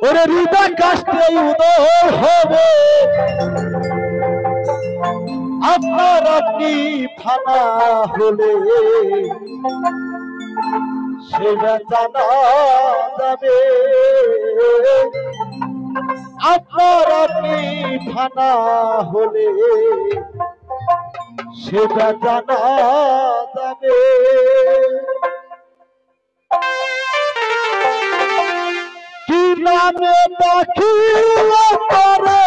ওরে হৃদয় কাষ্টে উদয় হবে আপনার আপনি ফানা হলে সেটা জানা যাবে আপনার আপনি ফানা হলে সেটা জানা যাবে কি নামে ডাকিল করে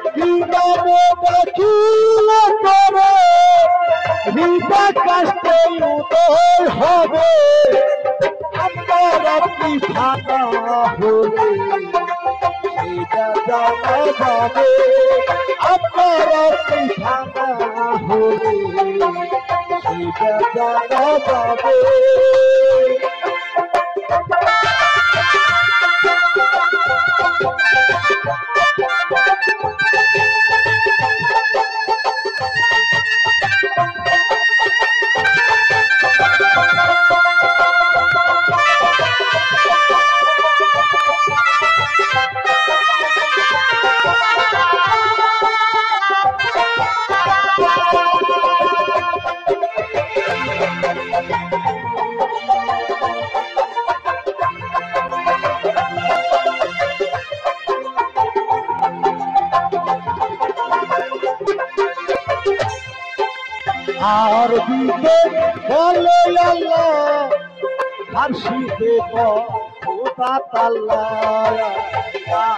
কি নামে ডাকিল করে হৃদয় কাষ্টে উদয় হবে আপনার আপনি ফানা হলে সেটা জানা যাবে আপনার আপনি ফানা হলে সেটা জানা যাবে আর দিতে বলে আল্লাহ ফার্সিতে খোদা তাআল্লাহ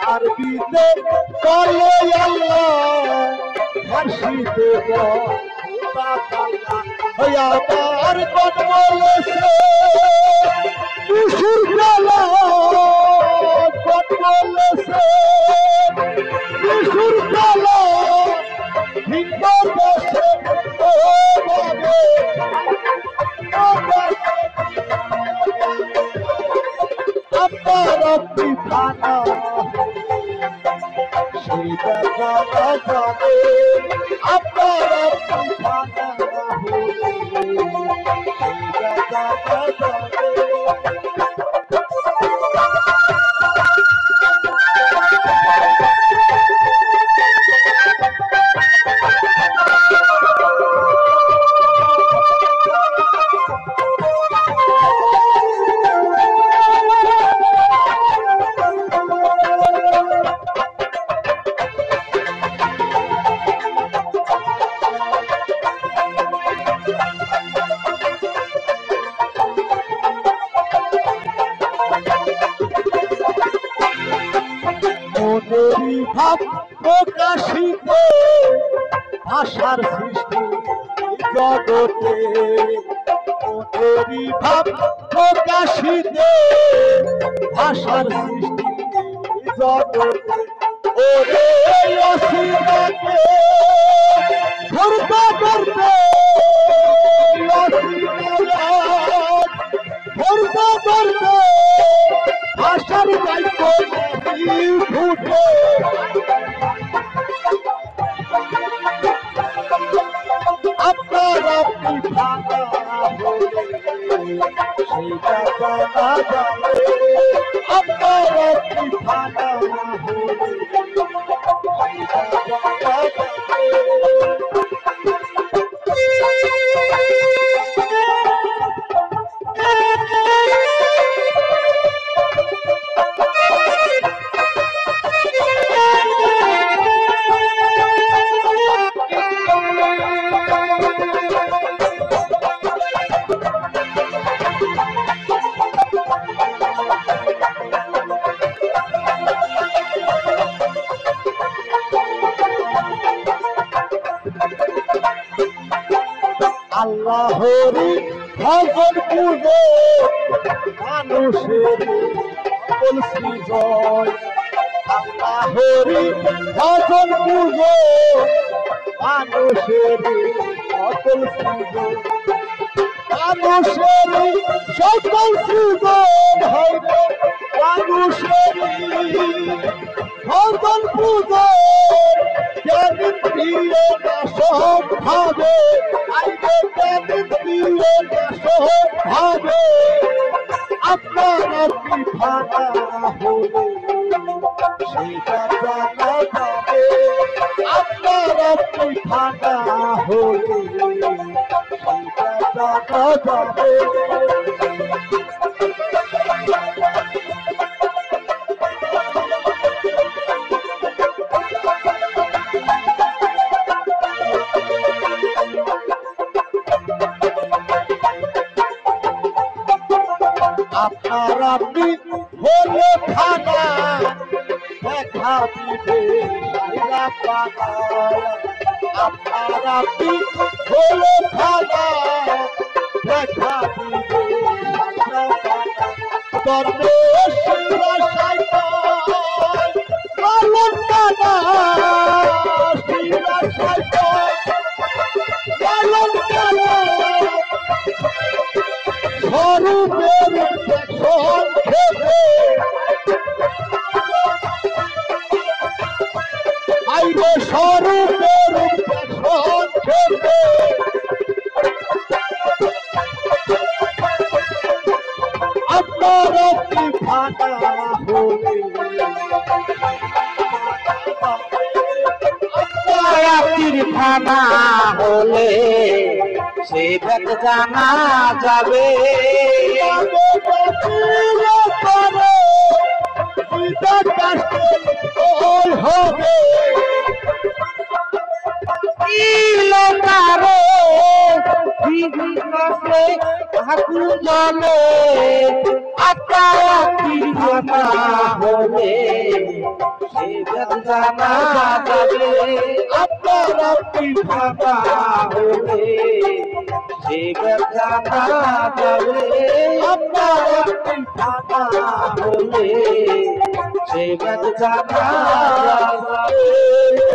আর দিতে বলে আল্লাহ ফার্সিতে খোদা তাআল্লাহ আমার কোন বলেছে সুর কালা কোন বলেছে সুর কালা হিন্দু দেশে আপনার আপনি ফানা সেটা জানা যাবে আপনার আপনি ফানা হলে সেটা জানা যাবে মনেরই ভাব প্রকাশিতে ভাষার সৃষ্টি জগতে মনেরই ভাব প্রকাশিতে ভাষার সৃষ্টি জগতে ওরে অসীমাকে ধরতে ধরতে ধরতে ধরতে ভাষার দায়িত্ব ফুটে আপনার আপনি ফানা হলে সেটা জানা যাবে আপনার আপনি ফানা হলে সেটা জানা যাবে আল্লাহরি ভজন পূজো মানুষের সকল সৃজন আল্লাহরি ভজন পূজো মানুষের সকল সৃজন মানুষের সকল সৃজন হইবে মানুষের ভজন পূজো যেদিন প্রিয় না সব ভাবে আইবে যেদিন প্রিয় না সব হবে আপনার কি ভাঙা হলে সেটা জানা যাবে আপনার কি ভাঙা হলে সেটা জানা যাবে আপনার আপনি হলে খানা দেখা দিবে সাইরা পানা আপনার আপনি হলে খানা দেখা দিবে সাইরা পানা তর্বে শিরা সাইকেল লালন কানা শিরা সাইকেল লালন কানা স্বরূপের সংক্ষেপে আইরে স্বরূপের সংক্ষেপে আপনার কি ভাঙা হলে খানা হলে সে ভেদ জানা যাবে হবে লোকারে ঠাকুর জলে আপনার জানা হলে সে ভেদ জানা যাবে আপনার কি ভাঙা হলে সে ভেদ জানা যাবে আপনার কি ভাঙা হলে সে ভেদ জানা যাবে